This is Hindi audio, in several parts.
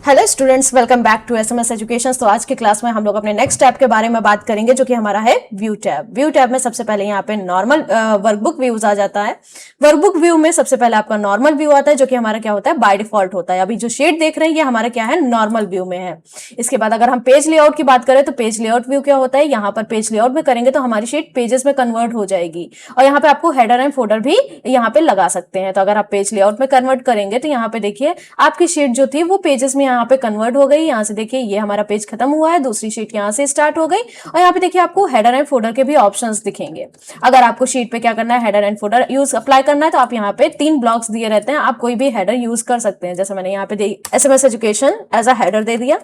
Hello students, welcome back to SMS education. तो आज की क्लास में हम लोग अपने नेक्स्ट टैब के बारे में बात करेंगे जो कि हमारा है व्यू टैब। व्यू टैब में सबसे पहले यहाँ पे नॉर्मल वर्कबुक व्यूज आ जाता है। वर्कबुक व्यू में सबसे पहले आपका नॉर्मल व्यू आता है जो कि हमारा क्या होता है, बाय डिफॉल्ट होता है। अभी जो शेड देख रहे हैं ये हमारा क्या है, नॉर्मल व्यू में है। इसके बाद अगर हम पेज लेआउट की बात करें तो पेज लेआउट व्यू क्या होता है, यहाँ पर पेज लेआउट में करेंगे तो हमारी शीट पेजेस में कन्वर्ट हो जाएगी और यहाँ पे आपको हेडर एंड फोल्डर भी यहाँ पे लगा सकते हैं। तो अगर आप पेज लेआउट में कन्वर्ट करेंगे तो यहाँ पे देखिए आपकी शीट जो थी वो पेजेस में यहाँ पे कन्वर्ट हो गई। यहाँ से देखिए ये हमारा पेज खत्म हुआ है, दूसरी शीट यहाँ से स्टार्ट हो गई और यहाँ पे देखिए आपको हेडर एंड फोल्डर के भी ऑप्शंस दिखेंगे। अगर आपको शीट पे क्या करना है, header and folder use apply करना है तो आप यहाँ पे 3 ब्लॉक्स दिए रहते हैं, आप कोई भी हेडर यूज कर सकते हैं। जैसे मैंने यहाँ पे SMS education as a header दे दिया,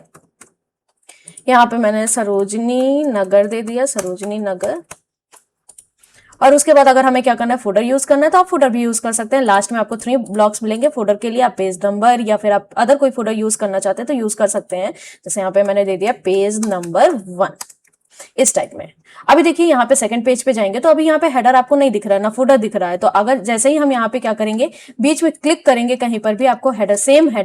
यहाँ पे मैंने सरोजनी नगर दे दिया, सरोजनी नगर। और उसके बाद अगर हमें क्या करना है, फोल्डर यूज करना है तो आप फोल्डर भी यूज कर सकते हैं। लास्ट में आपको 3 ब्लॉक्स मिलेंगे फोल्डर के लिए, आप पेज नंबर या फिर आप अदर कोई फोल्डर यूज करना चाहते हैं तो यूज कर सकते हैं। जैसे यहाँ पे मैंने दे दिया पेज नंबर 1 इस टाइप में। अभी देखिए यहाँ पे सेकंड पेज पे जाएंगे तो अभी यहाँ पे हेडर आपको नहीं दिख रहा है ना फोल्डर दिख रहा है। तो अगर जैसे ही हम यहाँ पे क्या करेंगे, बीच में क्लिक करेंगे कहीं पर भी आपको हेडर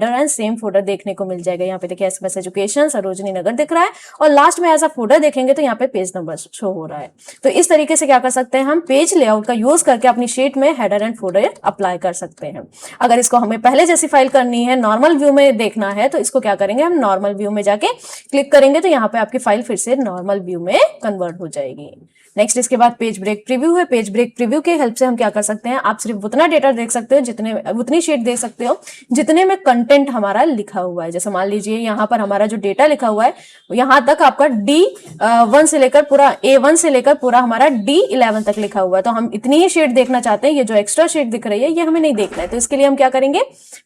एंड सेम फोल्डर देखने को मिल जाएगा। यहाँ पे देखिए एसएमएस एजुकेशन सरोजनी नगर दिख रहा है और लास्ट में ऐसा फोल्डर देखेंगे तो यहाँ पे पेज नंबर शो हो रहा है। तो इस तरीके से क्या कर सकते हैं, हम पेज लेआउट का यूज करके अपनी शीट में हेडर एंड फोल्डर अप्लाई कर सकते हैं। अगर इसको हमें पहले जैसी फाइल करनी है, नॉर्मल व्यू में देखना है तो इसको क्या करेंगे, हम नॉर्मल व्यू में जाके क्लिक करेंगे तो यहाँ पे आपकी फाइल फिर से नॉर्मल व्यू में कन्वर्ट हो जाएगी। नेक्स्ट इसके बाद पेज ब्रेक प्रीव्यू है। पेज ब्रेक प्रीव्यू के हेल्प से हम क्या कर सकते हैं, आप सिर्फ उतना डेटा देख सकते हो जितने, उतनी शीट देख सकते हो जितने में कंटेंट हमारा लिखा हुआ है। जैसे मान लीजिए यहाँ पर हमारा जो डेटा लिखा हुआ है यहाँ तक आपका D1 से लेकर पूरा A1 से लेकर पूरा हमारा D11 तक लिखा हुआ है। तो हम इतनी ही शीट देखना चाहते हैं, ये जो एक्स्ट्रा शीट दिख रही है ये हमें नहीं देखना है। तो इसके लिए हम क्या करेंगे,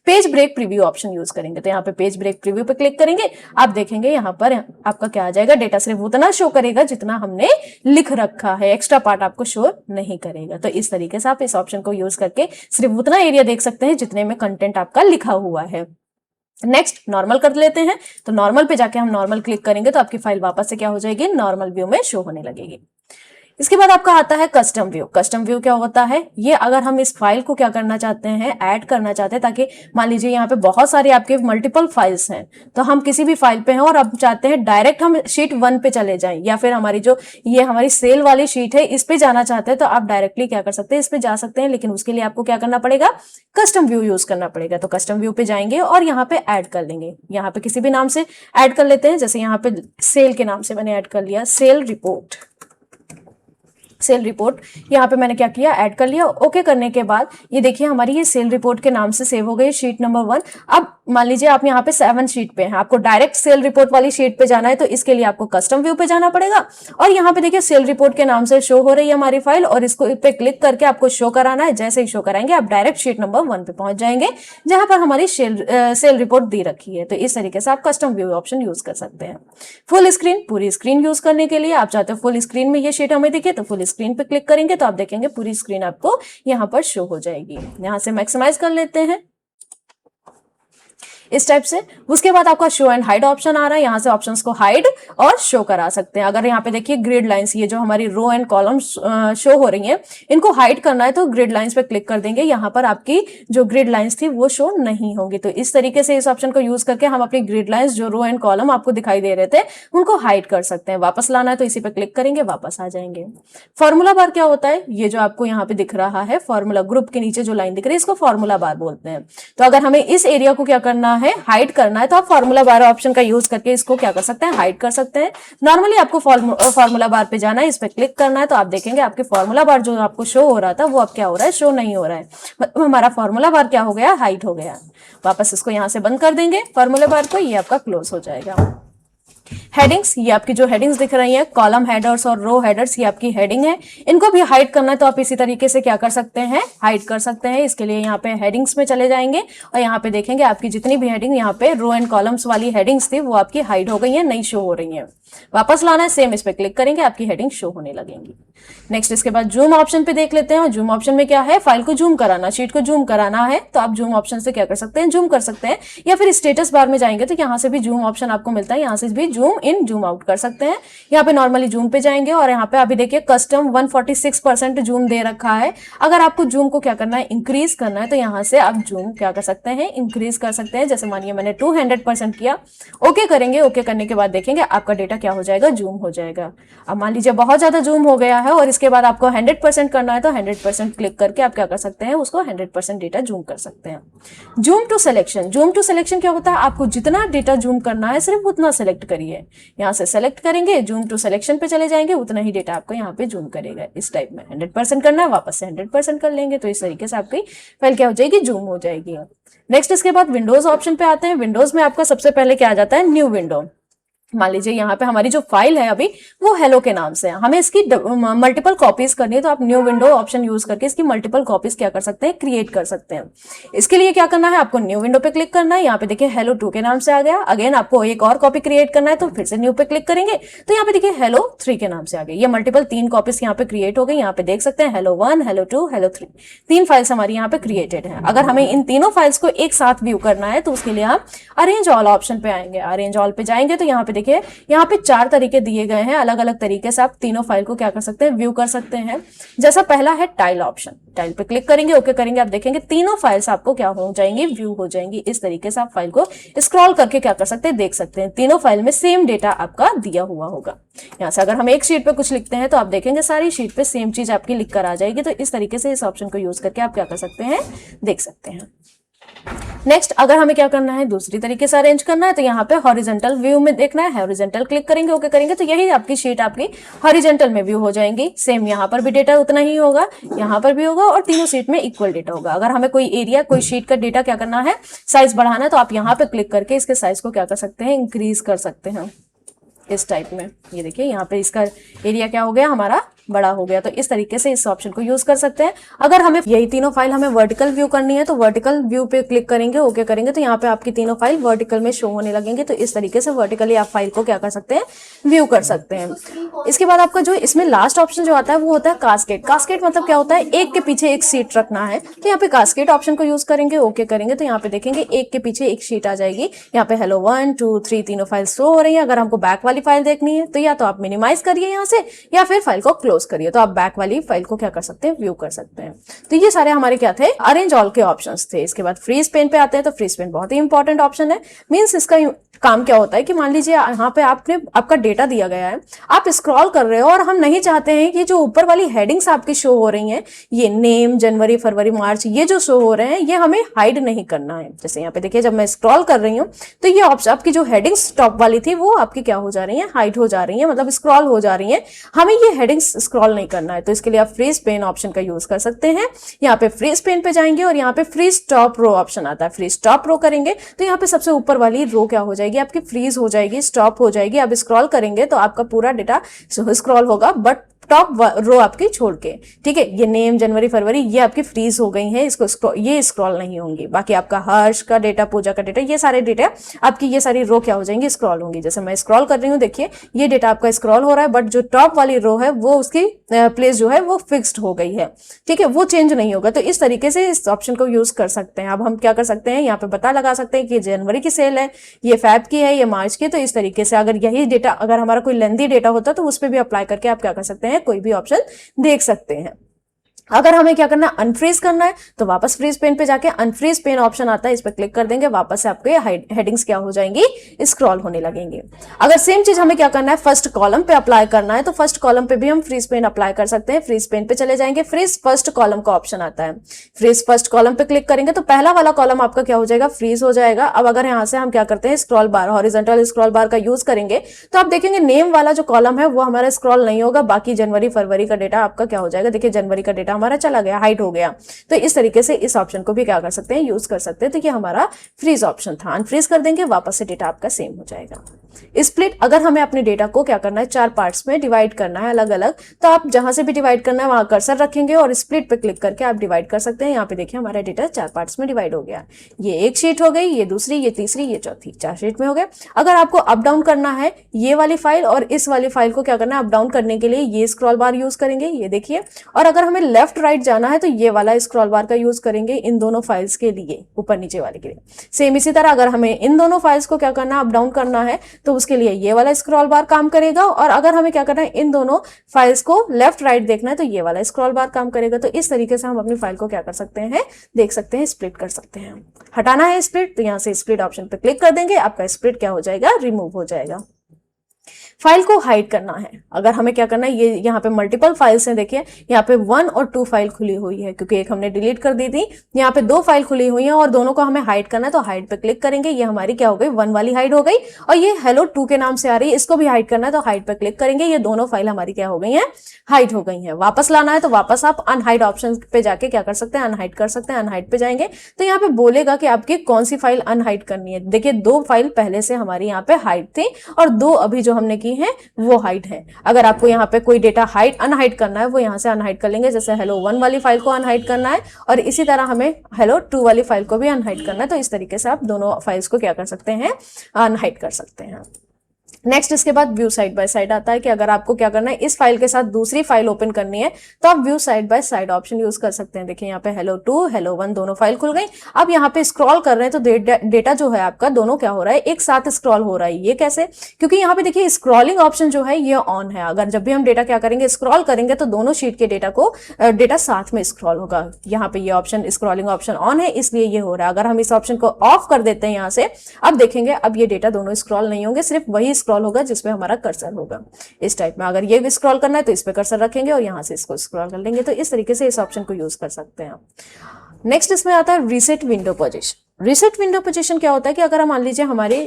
page break preview option use करेंगे। तो यहाँ पे पेज ब्रेक प्रीव्यू पे क्लिक करेंगे, आप देखेंगे यहाँ पर आपका क्या आ जाएगा, डेटा सिर्फ उतना शो करेगा जितना हमने लिख रखा है, एक्स्ट्रा पार्ट आपको शो नहीं करेगा। तो इस तरीके से आप इस ऑप्शन को यूज करके सिर्फ उतना एरिया देख सकते हैं जितने में कंटेंट आपका लिखा हुआ है। नेक्स्ट नॉर्मल कर लेते हैं। तो नॉर्मल पे जाके हम नॉर्मल क्लिक करेंगे तो आपकी फाइल वापस से क्या हो जाएगी, नॉर्मल व्यू में शो होने लगेगी। इसके बाद आपका आता है कस्टम व्यू। कस्टम व्यू क्या होता है, ये अगर हम इस फाइल को क्या करना चाहते हैं, ऐड करना चाहते हैं, ताकि मान लीजिए यहाँ पे बहुत सारे आपके मल्टीपल फाइल्स हैं तो हम किसी भी फाइल पे हैं और अब चाहते हैं डायरेक्ट हम शीट 1 पे चले जाएं, या फिर हमारी जो ये हमारी सेल वाली शीट है इस पे जाना चाहते हैं तो आप डायरेक्टली क्या कर सकते हैं, इस पे जा सकते हैं। लेकिन उसके लिए आपको क्या करना पड़ेगा, कस्टम व्यू यूज करना पड़ेगा। तो कस्टम व्यू पे जाएंगे और यहाँ पे ऐड कर लेंगे, यहाँ पे किसी भी नाम से ऐड कर लेते हैं। जैसे यहाँ पे सेल के नाम से मैंने ऐड कर लिया, सेल रिपोर्ट, सेल रिपोर्ट यहाँ पे मैंने क्या किया, ऐड कर लिया। ओके करने के बाद ये देखिए हमारी ये सेल रिपोर्ट के नाम से सेव हो गई शीट नंबर 1। अब मान लीजिए आप यहाँ पे 7 शीट पे हैं, आपको डायरेक्ट सेल रिपोर्ट वाली शीट पे जाना है तो इसके लिए आपको कस्टम व्यू पे जाना पड़ेगा और यहाँ पे देखिए सेल रिपोर्ट के नाम से शो हो रही है हमारी फाइल और इसको पे क्लिक करके आपको शो कराना है। जैसे ही शो कराएंगे आप डायरेक्ट शीट नंबर 1 पे पहुंच जाएंगे जहां पर हमारी सेल रिपोर्ट दी रखी है। तो इस तरीके से आप कस्टम व्यू ऑप्शन यूज कर सकते हैं। फुल स्क्रीन, पूरी स्क्रीन यूज करने के लिए आप चाहते हो फुल स्क्रीन में ये शीट हमें दिखे तो फुल स्क्रीन पे क्लिक करेंगे तो आप देखेंगे पूरी स्क्रीन आपको यहाँ पर शो हो जाएगी। यहाँ से मैक्सिमाइज कर लेते हैं इस टाइप से। उसके बाद आपका शो एंड हाइड ऑप्शन आ रहा है, यहाँ से ऑप्शंस को हाइड और शो करा सकते हैं। अगर यहाँ पे देखिए ग्रिड लाइंस, ये जो हमारी रो एंड कॉलम शो हो रही हैं, इनको हाइड करना है तो ग्रिड लाइंस पे क्लिक कर देंगे, यहाँ पर आपकी जो ग्रिड लाइंस थी वो शो नहीं होंगी। तो इस तरीके से इस ऑप्शन को यूज करके हम अपनी ग्रिड लाइंस जो रो एंड कॉलम आपको दिखाई दे रहे थे उनको हाइड कर सकते हैं। वापस लाना है तो इसी पे क्लिक करेंगे, वापस आ जाएंगे। फॉर्मूला बार क्या होता है, ये जो आपको यहाँ पे दिख रहा है फॉर्मूला ग्रुप के नीचे जो लाइन दिख रही है इसको फॉर्मूला बार बोलते हैं। तो अगर हमें इस एरिया को क्या करना है, हाइड करना है, तो आप फॉर्मूला बार ऑप्शन का यूज करके इसको क्या कर सकते हैं, हाइड कर सकते हैं। नॉर्मली आपको फॉर्मूला बार पे जाना है, इस पे क्लिक करना है तो आप देखेंगे आपके फॉर्मूला बार जो आपको शो हो रहा था वो अब क्या हो रहा है, शो नहीं हो रहा है। मतलब हमारा फॉर्मूला बार क्या हो गया, हाइड हो गया। वापस इसको यहां से बंद कर देंगे फॉर्मूला बार को, ये आपका क्लोज हो जाएगा। हेडिंग्स, ये आपकी जो हेडिंग्स दिख रही है, कॉलम हेडर्स और रो हेडर्स, ये आपकी हेडिंग है। इनको भी हाइड करना है तो आप इसी तरीके से क्या कर सकते हैं, हाइड कर सकते हैं। इसके लिए यहाँ पे हेडिंग्स में चले जाएंगे और यहाँ पे देखेंगे आपकी जितनी भी हेडिंग यहाँ पे रो एंड कॉलम्स वाली हेडिंग्स थी वो आपकी हाइड हो गई है, नहीं शो हो रही है। वापस लाना है, सेम इस पे क्लिक करेंगे, आपकी हेडिंग शो होने लगेंगी। नेक्स्ट इसके बाद जूम ऑप्शन पे देख लेते हैं। जूम ऑप्शन में क्या है, फाइल को जूम कराना, शीट को जूम कराना है तो आप जूम ऑप्शन से क्या कर सकते हैं, जूम कर सकते हैं। या फिर स्टेटस बार में जाएंगे तो यहाँ से भी जूम ऑप्शन आपको मिलता है, यहाँ से भी zoom zoom in zoom out कर सकते हैं। यहाँ पे नॉर्मली जूम पे जाएंगे और यहाँ पे अभी देखिए कस्टम 146% जूम दे रखा है। अगर आपको जूम को क्या करना है, इंक्रीज करना है, तो यहाँ से आप जूम क्या कर सकते हैं, इंक्रीज कर सकते हैं। जैसे मानिए मैंने 200% किया, ओके करेंगे, ओके करने के बाद देखेंगे आपका डेटा क्या हो जाएगा, जूम हो जाएगा। अब मान लीजिए बहुत ज्यादा जूम हो गया है और इसके बाद आपको 100% करना है, तो 100% क्लिक करके आप क्या कर सकते हैं, उसको 100% डेटा जूम कर सकते हैं। Zoom to selection, zoom to selection क्या होता है, आपको जितना डेटा जूम करना है सिर्फ उतना सेलेक्ट करिए। यहाँ से सेलेक्ट करेंगे, जूम टू सिलेक्शन पे चले जाएंगे, उतना ही डेटा आपको यहाँ पे जूम करेगा। इस टाइप में 100% करना है, वापस से 100% कर लेंगे, तो इस तरीके से आपकी फाइल क्या हो जाएगी, जूम हो जाएगी। नेक्स्ट इसके बाद विंडोज ऑप्शन पे आते हैं। विंडोज में आपका सबसे पहले क्या आ जाता है, न्यू विंडो। मान लीजिए यहाँ पे हमारी जो फाइल है अभी वो हेलो के नाम से है, हमें इसकी मल्टीपल कॉपीज करनी है, तो आप न्यू विंडो ऑप्शन यूज करके इसकी मल्टीपल कॉपीज क्या कर सकते हैं, क्रिएट कर सकते हैं। इसके लिए क्या करना है, आपको न्यू विंडो पे क्लिक करना है। यहाँ पे देखिए हेलो 2 के नाम से आ गया। अगेन आपको एक और कॉपी क्रिएट करना है, तो फिर से न्यू पे क्लिक करेंगे, तो यहाँ पे देखिए हेलो 3 के नाम से आ गई। ये मल्टीपल 3 कॉपीज यहाँ पे क्रिएट हो गई। यहाँ पे देख सकते हैं हेलो 1, हेलो 2, हेलो 3, 3 फाइल्स हमारी यहाँ पे क्रिएटेड है। अगर हमें इन तीनों फाइल्स को एक साथ व्यू करना है, तो उसके लिए हम अरेंज ऑल ऑप्शन पे आएंगे। अरेंज ऑल पे जाएंगे तो यहाँ पे देखिए, यहाँ पे 4 तरीके दिए गए हैं, अलग अलग तरीके से आप तीनों फाइल को क्या कर सकते हैं, व्यू कर सकते हैं। जैसा पहला है टाइल ऑप्शन, टाइल पे क्लिक करेंगे, ओके करेंगे, आप देखेंगे तीनों फाइल्स आपको क्या हो जाएंगी, व्यू हो जाएंगी। इस तरीके से आप फाइल को स्क्रॉल करके क्या कर सकते हैं, देख सकते हैं। तीनों फाइल में सेम डेटा आपका दिया हुआ होगा। यहाँ से अगर हम एक शीट पे कुछ लिखते हैं, तो आप देखेंगे सारी शीट पे सेम चीज आपकी लिख कर आ जाएगी। तो इस तरीके से इस ऑप्शन को यूज करके आप क्या कर सकते हैं, देख सकते हैं। नेक्स्ट अगर हमें क्या करना है, दूसरी तरीके से अरेंज करना है, तो यहाँ पे हॉरिजॉन्टल व्यू में देखना है। हॉरिजॉन्टल क्लिक करेंगे, ओके करेंगे, तो यही आपकी शीट आपकी हॉरिजॉन्टल में व्यू हो जाएंगी। सेम यहाँ पर भी डेटा उतना ही होगा, यहाँ पर भी होगा, और तीनों शीट में इक्वल डेटा होगा। अगर हमें कोई एरिया, कोई शीट का डेटा क्या करना है, साइज बढ़ाना है, तो आप यहाँ पे क्लिक करके इसके साइज को क्या कर सकते हैं, इंक्रीज कर सकते हैं। इस टाइप में ये देखिए यहाँ पे इसका एरिया क्या हो गया, हमारा बड़ा हो गया। तो इस तरीके से इस ऑप्शन को यूज कर सकते हैं। अगर हमें यही तीनों फाइल हमें वर्टिकल व्यू करनी है, तो वर्टिकल व्यू पे क्लिक करेंगे, ओके करेंगे, तो यहाँ पे आपकी तीनों फाइल वर्टिकल में शो होने लगेंगे। तो इस तरीके से वर्टिकली आप फाइल को क्या कर सकते हैं, व्यू कर सकते हैं। इसके बाद आपका जो इसमें लास्ट ऑप्शन जो आता है वो होता है कास्केड। कास्केड मतलब क्या होता है, एक के पीछे एक शीट रखना है, तो यहाँ पे कास्केड ऑप्शन को यूज करेंगे, ओके करेंगे, तो यहाँ पे देखेंगे एक के पीछे एक शीट आ जाएगी। यहाँ पे हेलो 1, 2, 3 तीनों फाइल शो हो रही है। अगर हमको बैक वाली फाइल देखनी है, तो या तो आप मिनिमाइज करिए यहाँ से, या फिर फाइल को क्लोज करिए, तो आप बैक वाली फाइल को क्या कर सकते हैं, व्यू कर सकते हैं। तो ये सारे हमारे क्या थे, अरेंज ऑल के ऑप्शंस थे। इसके बाद फ्रीज पेन पे आते हैं। तो फ्रीज पेन बहुत ही इंपॉर्टेंट ऑप्शन है। मींस इसका काम क्या होता है कि मान लीजिए यहाँ पे आपका डेटा दिया गया है, आप स्क्रॉल कर रहे हो और हम नहीं चाहते हैं कि जो ऊपर वाली हेडिंग्स आपकी शो हो रही हैं, ये नेम, जनवरी, फरवरी, मार्च, ये जो शो हो रहे हैं, ये हमें हाइड नहीं करना है। जैसे यहाँ पे देखिए, जब मैं स्क्रॉल कर रही हूँ, तो ये ऑप्शन आपकी जो हेडिंग्स टॉप वाली थी, वो आपकी क्या हो जा रही है, हाइड हो जा रही है, मतलब स्क्रॉल हो जा रही है। हमें ये हेडिंग्स स्क्रॉल नहीं करना है, तो इसके लिए आप फ्रीज पेन ऑप्शन का यूज कर सकते हैं। यहाँ पे फ्रीज पेन पे जाएंगे और यहाँ पे फ्रीज टॉप रो ऑप्शन आता है। फ्रीज टॉप रो करेंगे, तो यहाँ पे सबसे ऊपर वाली रो क्या हो जाएगी, आपकी फ्रीज हो जाएगी, स्टॉप हो जाएगी। अब स्क्रॉल करेंगे तो आपका पूरा डेटा स्क्रॉल होगा, बट टॉप रो आपकी छोड़ के, ठीक है। ये नेम, जनवरी, फरवरी, ये आपकी फ्रीज हो गई है, इसको ये स्क्रॉल नहीं होंगी। बाकी आपका हर्ष का डेटा, पूजा का डेटा, ये सारे डेटा आपकी, ये सारी रो क्या हो जाएंगी, स्क्रॉल होंगी। जैसे मैं स्क्रॉल कर रही हूँ, देखिए ये डेटा आपका स्क्रॉल हो रहा है, बट जो टॉप वाली रो है वो उसकी प्लेस जो है वो फिक्स्ड हो गई है, ठीक है, वो चेंज नहीं होगा। तो इस तरीके से इस ऑप्शन को यूज कर सकते हैं। अब हम क्या कर सकते हैं, यहाँ पे पता लगा सकते हैं कि जनवरी की सेल है, ये फैब की है, ये मार्च की। तो इस तरीके से अगर यही डेटा, अगर हमारा कोई लेंथी डेटा होता, तो उस पर भी अप्लाई करके आप क्या कर सकते हैं, कोई भी ऑप्शन देख सकते हैं। अगर हमें क्या करना है, अनफ्रीज करना है, तो वापस फ्रीज पेन पे जाके अनफ्रीज पेन ऑप्शन आता है, इस पर क्लिक कर देंगे, वापस से आपके हेडिंग्स क्या हो जाएंगी, स्क्रॉल होने लगेंगे। अगर सेम चीज हमें क्या करना है, फर्स्ट कॉलम पे अप्लाई करना है, तो फर्स्ट कॉलम पे भी हम फ्रीज पेन अप्लाई कर सकते हैं। फ्रीज पेन पे चले जाएंगे, फ्रीज फर्स्ट कॉलम का ऑप्शन आता है। फ्रीज फर्स्ट कॉलम पे क्लिक करेंगे, तो पहला वाला कॉलम आपका क्या हो जाएगा, फ्रीज हो जाएगा। अब अगर यहाँ से हम क्या करते हैं, स्क्रॉल बार, हॉरिजॉन्टल स्क्रॉल बार का यूज करेंगे, तो आप देखेंगे नेम वाला जो कॉलम है वो हमारा स्क्रॉल नहीं होगा, बाकी जनवरी, फरवरी का डेटा आपका क्या हो जाएगा, देखिए जनवरी का डेटा हमारा चला गया, हो गया। तो इस तरीके से इस ऑप्शन को भी क्या कर सकते हैं, यूज कर सकते हैं। तो ये हमारा फ्रीज ऑप्शन था। अनफ्रीज कर देंगे, वापस से डेटा आपका सेम हो जाएगा। स्प्लिट, अगर हमें अपने डेटा को क्या करना है, 4 पार्ट्स में डिवाइड करना है अलग अलग, तो आप जहां से भी डिवाइड करना है वहां कर्सर रखेंगे और स्प्लिट पे क्लिक करके आप डिवाइड कर सकते हैं। यहाँ पे देखिए हमारा डेटा 4 पार्ट्स में डिवाइड हो गया। ये एक शीट हो गई, ये दूसरी, ये तीसरी, ये चौथी, 4 शीट में हो गए। अगर आपको अप डाउन करना है ये वाली फाइल और इस वाली फाइल को क्या करना है, अप डाउन करने के लिए ये स्क्रॉल बार यूज करेंगे, ये देखिए। और अगर हमें लेफ्ट लेफ्ट राइट जाना है तो ये वाला स्क्रॉल बार का यूज करेंगे इन दोनों फाइल्स के लिए, ऊपर नीचे वाले के लिए। सेम इसी तरह अगर हमें इन दोनों फाइल्स को क्या करना है, अप डाउन करना है, तो उसके लिए ये वाला स्क्रॉल बार काम करेगा। और अगर हमें क्या करना है, इन दोनों फाइल्स को लेफ्ट राइट देखना है तो ये वाला स्क्रॉल बार काम करेगा। तो इस तरीके से हम अपनी फाइल को क्या कर सकते हैं, देख सकते हैं, स्प्लिट कर सकते हैं। हटाना है स्प्लिट तो यहाँ से स्प्लिट ऑप्शन पर क्लिक कर देंगे, आपका स्प्लिट क्या हो जाएगा, रिमूव हो जाएगा। फाइल को हाइड करना है, अगर हमें क्या करना है, ये यहाँ पे मल्टीपल फाइल्स हैं, देखिए यहाँ पे 1 और 2 फाइल खुली हुई है क्योंकि एक हमने डिलीट कर दी थी। यहाँ पे 2 फाइल खुली हुई हैं और दोनों को हमें हाइड करना है, तो हाइड पे क्लिक करेंगे। ये हमारी क्या हो गई, 1 वाली हाइड हो गई, और ये हेलो 2 के नाम से आ रही है, इसको भी हाइड करना है तो हाइड पे क्लिक करेंगे। ये दोनों फाइल हमारी क्या हो गई है, हाइड हो गई है। वापस लाना है तो वापस आप अनहाइड ऑप्शन पे जाके क्या कर सकते हैं, अनहाइड कर सकते हैं। अनहाइड पे जाएंगे तो यहाँ पे बोलेगा कि आपकी कौन सी फाइल अनहाइड करनी है। देखिए 2 फाइल पहले से हमारी यहाँ पे हाइड थी और 2 अभी जो हमने की है वो हाइड है। अगर आपको यहाँ पे कोई डेटा हाइड अनहाइड करना है, वो यहाँ से अनहाइड कर लेंगे। जैसे हेलो 1 वाली फाइल को अनहाइड करना है और इसी तरह हमें हेलो 2 वाली फाइल को भी अनहाइड करना है, तो इस तरीके से आप दोनों फाइल्स को क्या कर सकते हैं, अनहाइड कर सकते हैं। नेक्स्ट इसके बाद व्यू साइड बाय साइड आता है कि अगर आपको क्या करना है, इस फाइल के साथ दूसरी फाइल ओपन करनी है तो आप view side by side option use कर सकते हैं। देखिए यहाँ पे हेलो 2 हेलो 1 दोनों फाइल खुल गई। अब यहाँ पे स्क्रॉल कर रहे हैं तो डेटा जो है आपका दोनों क्या हो रहा है, एक साथ स्क्रॉल हो रहा है। ये कैसे, क्योंकि यहाँ पे देखिए स्क्रॉलिंग ऑप्शन जो है ये ऑन है। अगर जब भी हम डेटा क्या करेंगे, स्क्रॉल करेंगे तो दोनों शीट के डेटा साथ में स्क्रॉल होगा। यहाँ पे ये ऑप्शन स्क्रॉलिंग ऑप्शन ऑन है इसलिए ये हो रहा है। अगर हम इस ऑप्शन को ऑफ कर देते हैं यहाँ से, अब देखेंगे अब ये डेटा दोनों स्क्रॉल नहीं होंगे, सिर्फ वही स्क्रॉल होगा जिसमें हमारा कर्सर होगा। इस टाइप में अगर ये भी स्क्रॉल करना है तो इस पे कर्सर रखेंगे और यहां से इसको स्क्रॉल कर लेंगे। तो इस तरीके से इस ऑप्शन को यूज कर सकते हैं। नेक्स्ट इसमें आता है reset window position. Reset window position क्या होता है कि अगर हम मान लीजिए हमारे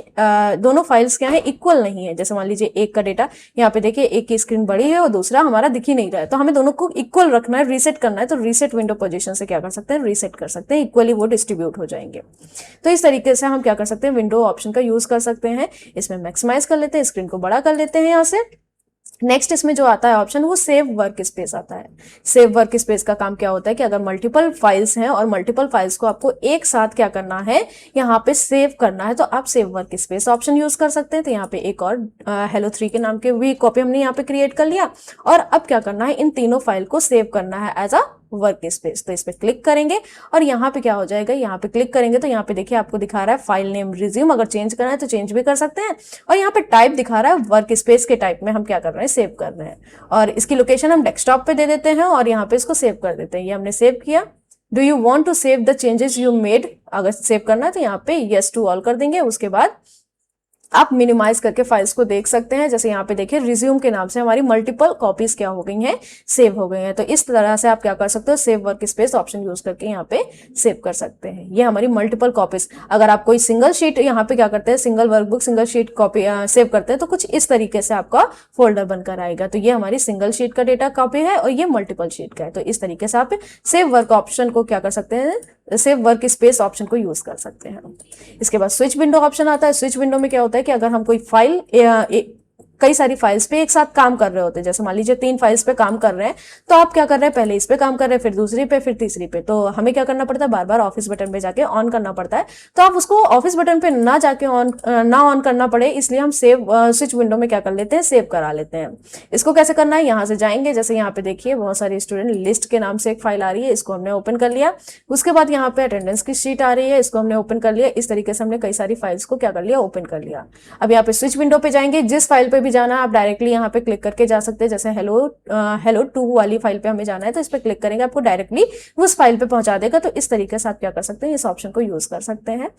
दोनों फाइल्स क्या है, इक्वल नहीं है। जैसे मान लीजिए एक का डेटा यहाँ पे देखिए, एक की स्क्रीन बड़ी है और दूसरा हमारा दिख ही नहीं रहा है, तो हमें दोनों को इक्वल रखना है, रीसेट करना है। तो रीसेट विंडो पोजीशन से क्या कर सकते हैं, रीसेट कर सकते हैं, इक्वली वो डिस्ट्रीब्यूट हो जाएंगे। तो इस तरीके से हम क्या कर सकते हैं, विंडो ऑप्शन का यूज कर सकते हैं। इसमें मैक्सिमाइज कर लेते हैं, स्क्रीन को बड़ा कर लेते हैं यहाँ से। नेक्स्ट इसमें जो आता है ऑप्शन वो सेव वर्क स्पेस आता है। सेव वर्क स्पेस का काम क्या होता है कि अगर मल्टीपल फाइल्स हैं और मल्टीपल फाइल्स को आपको एक साथ क्या करना है, यहाँ पे सेव करना है, तो आप save work space option use कर सकते हैं। तो यहाँ पे एक और हेलो 3 के नाम के भी कॉपी हमने यहाँ पे क्रिएट कर लिया और अब क्या करना है, इन तीनों फाइल को सेव करना है एज अ वर्क स्पेस। तो इस पे क्लिक करेंगे और यहाँ पे क्या हो जाएगा, यहाँ पे क्लिक करेंगे तो यहाँ पे देखिए आपको दिखा रहा है फाइल नेम रिज्यूम। अगर चेंज करना है तो चेंज भी कर सकते हैं। और यहाँ पे टाइप दिखा रहा है वर्क स्पेस के टाइप में हम क्या कर रहे हैं, सेव कर रहे हैं। और इसकी लोकेशन हम डेस्कटॉप पे दे देते हैं और यहाँ पे इसको सेव कर देते हैं। ये हमने सेव किया। Do you want to save the changes you made, अगर सेव करना है तो यहाँ पे यस टू ऑल कर देंगे। उसके बाद आप मिनिमाइज करके फाइल्स को देख सकते हैं। जैसे यहाँ पे देखिए रिज्यूम के नाम से हमारी मल्टीपल कॉपीज क्या हो गई हैं, सेव हो गई हैं। तो इस तरह से आप क्या कर सकते हो, save work space option use करके यहाँ पे सेव कर सकते हैं। ये हमारी मल्टीपल कॉपीज। अगर आप कोई सिंगल शीट यहाँ पे क्या करते हैं, single workbook single sheet copy save करते हैं तो कुछ इस तरीके से आपका फोल्डर बनकर आएगा। तो ये हमारी सिंगल शीट का डेटा कॉपी है और ये मल्टीपल शीट का है। तो इस तरीके से आप सेव वर्क ऑप्शन को क्या कर सकते हैं, सेव वर्क स्पेस ऑप्शन को यूज कर सकते हैं। इसके बाद स्विच विंडो ऑप्शन आता है। स्विच विंडो में क्या होता है कि अगर हम कोई फाइल कई सारी फाइल्स पे एक साथ काम कर रहे होते हैं, जैसे मान लीजिए 3 फाइल्स पे काम कर रहे हैं, तो आप क्या कर रहे हैं, पहले इस पे काम कर रहे हैं, फिर दूसरी पे, फिर तीसरी पे। तो हमें क्या करना पड़ता है, बार बार ऑफिस बटन पे जाके ऑन करना पड़ता है। तो आप उसको ऑफिस बटन पे ना जाके ऑन करना पड़े, इसलिए हम स्विच विंडो में क्या कर लेते हैं, सेव करा लेते हैं। इसको कैसे करना है, यहाँ से जाएंगे। जैसे यहाँ पे देखिए बहुत सारी स्टूडेंट लिस्ट के नाम से एक फाइल आ रही है, इसको हमने ओपन कर लिया। उसके बाद यहाँ पे अटेंडेंस की शीट आ रही है, इसको हमने ओपन कर लिया। इस तरीके से हमने कई सारी फाइल्स को क्या कर लिया, ओपन कर लिया। अब यहाँ पे स्विच विंडो पे जाएंगे, जिस फाइल पे भी जाना है आप डायरेक्टली यहाँ पे क्लिक करके जा सकते हैं। जैसे हेलो 2 वाली फाइल पे हमें जाना है तो इस पे क्लिक करेंगे, आपको डायरेक्टली उस फाइल पे पहुंचा देगा। तो इस तरीके से आप क्या कर सकते हैं, इस ऑप्शन को यूज कर सकते हैं।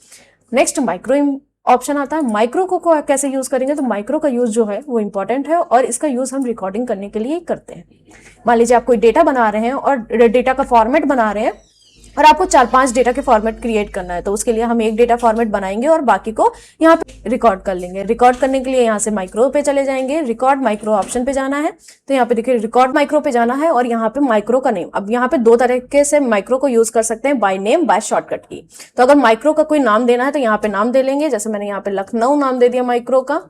नेक्स्ट माइक्रो ऑप्शन आता है। माइक्रो को कैसे यूज करेंगे, तो माइक्रो का यूज जो है वो इंपॉर्टेंट है और इसका यूज हम रिकॉर्डिंग करने के लिए करते हैं। मान लीजिए आप कोई डेटा बना रहे हैं और डेटा का फॉर्मेट बना रहे हैं और आपको 4-5 डेटा के फॉर्मेट क्रिएट करना है, तो उसके लिए हम एक डेटा फॉर्मेट बनाएंगे और बाकी को यहाँ पे रिकॉर्ड कर लेंगे। रिकॉर्ड करने के लिए यहाँ से माइक्रो पे चले जाएंगे, रिकॉर्ड माइक्रो ऑप्शन पे जाना है। तो यहाँ पे देखिए रिकॉर्ड माइक्रो पे जाना है और यहाँ पे माइक्रो का नेम, अब यहाँ पे 2 तरीके से माइक्रो को यूज कर सकते हैं, बाय नेम, बाय शॉर्टकट की। तो अगर माइक्रो का कोई नाम देना है तो यहाँ पे नाम दे लेंगे। जैसे मैंने यहाँ पे लखनऊ नाम दे दिया माइक्रो का।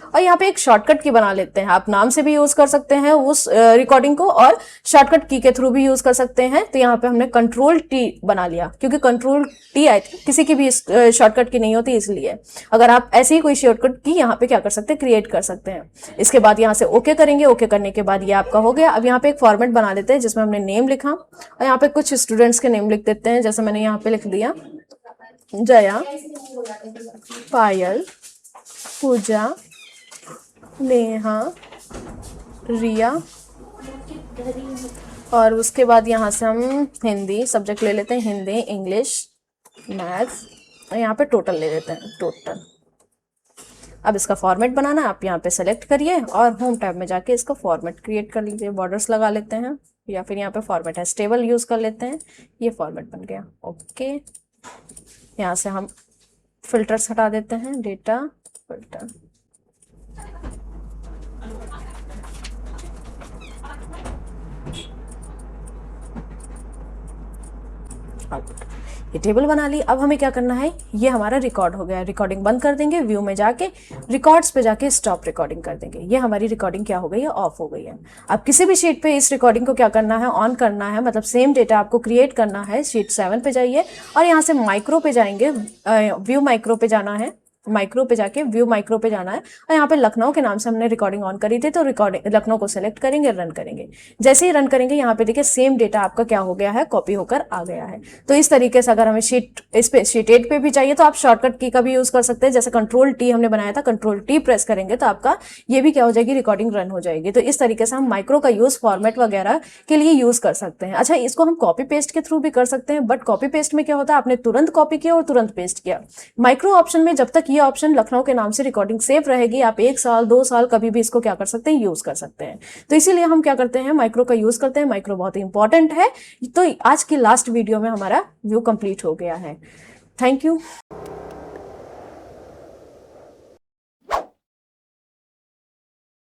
और यहाँ पे एक शॉर्टकट की बना लेते हैं। आप नाम से भी यूज कर सकते हैं उस रिकॉर्डिंग को, और शॉर्टकट की के थ्रू भी यूज कर सकते हैं। तो यहाँ पे हमने कंट्रोल टी बना लिया, क्योंकि कंट्रोल टी आई थिंक किसी की भी शॉर्टकट की नहीं होती, इसलिए अगर आप ऐसी ही कोई शॉर्टकट की यहाँ पे क्या कर सकते हैं, क्रिएट कर सकते हैं। इसके बाद यहाँ से ओके करेंगे। ओके करने के बाद ये आपका हो गया। अब यहाँ पे एक फॉर्मेट बना लेते हैं जिसमें हमने नेम लिखा, और यहाँ पे कुछ स्टूडेंट्स के नेम लिख देते हैं। जैसे मैंने यहाँ पे लिख दिया जया, पायल, पूजा, नेहा, रिया, और उसके बाद यहाँ से हम हिंदी सब्जेक्ट ले लेते हैं, हिंदी, इंग्लिश, मैथ्स, और यहाँ पे टोटल ले लेते हैं, टोटल। अब इसका फॉर्मेट बनाना है, आप यहाँ पे सेलेक्ट करिए और होम टैब में जाके इसका फॉर्मेट क्रिएट कर लीजिए। बॉर्डर्स लगा लेते हैं, या फिर यहाँ पे फॉर्मेट है स्टेबल यूज कर लेते हैं। ये फॉर्मेट बन गया, ओके। यहाँ से हम फिल्टर्स हटा देते हैं, डेटा फिल्टर, ये टेबल बना ली। अब हमें क्या करना है, ये हमारा रिकॉर्ड हो गया। रिकॉर्डिंग बंद कर देंगे, व्यू में जाके रिकॉर्ड्स पे जाके स्टॉप रिकॉर्डिंग कर देंगे। ये हमारी रिकॉर्डिंग क्या हो गई है, ऑफ हो गई है। अब किसी भी शीट पे इस रिकॉर्डिंग को क्या करना है, ऑन करना है, मतलब सेम डेटा आपको क्रिएट करना है। शीट 7 पे जाइए और यहाँ से माइक्रो पे जाएंगे, व्यू माइक्रो पे जाना है, माइक्रो पे जाके व्यू माइक्रो पे जाना है, और यहाँ पे लखनऊ के नाम से हमने रिकॉर्डिंग ऑन करी थी, तो रिकॉर्डिंग लखनऊ को सेलेक्ट करेंगे, रन करेंगे। जैसे ही रन करेंगे यहाँ पे देखिए सेम डेटा आपका क्या हो गया है, कॉपी होकर आ गया है। तो इस तरीके से अगर हमें शीट 8 पे भी चाहिए तो आप शॉर्टकट की का भी यूज कर सकते हैं। जैसे कंट्रोल टी हमने बनाया था, कंट्रोल टी प्रेस करेंगे तो आपका ये भी क्या हो जाएगी, रिकॉर्डिंग रन हो जाएगी। तो इस तरीके से हम माइक्रो का यूज फॉर्मेट वगैरह के लिए यूज कर सकते हैं। अच्छा, इसको हम कॉपी पेस्ट के थ्रू भी कर सकते हैं, बट कॉपी पेस्ट में क्या होता है, आपने तुरंत कॉपी किया और तुरंत पेस्ट किया। माइक्रो ऑप्शन में जब तक ये ऑप्शन लखनऊ के नाम से रिकॉर्डिंग सेव रहेगी, आप 1 साल 2 साल कभी भी इसको क्या कर सकते हैं, यूज कर सकते हैं। तो इसीलिए हम क्या करते हैं, माइक्रो का यूज करते हैं। माइक्रो बहुत ही इंपॉर्टेंट है। तो आज की लास्ट वीडियो में हमारा व्यू कंप्लीट हो गया है। Thank you.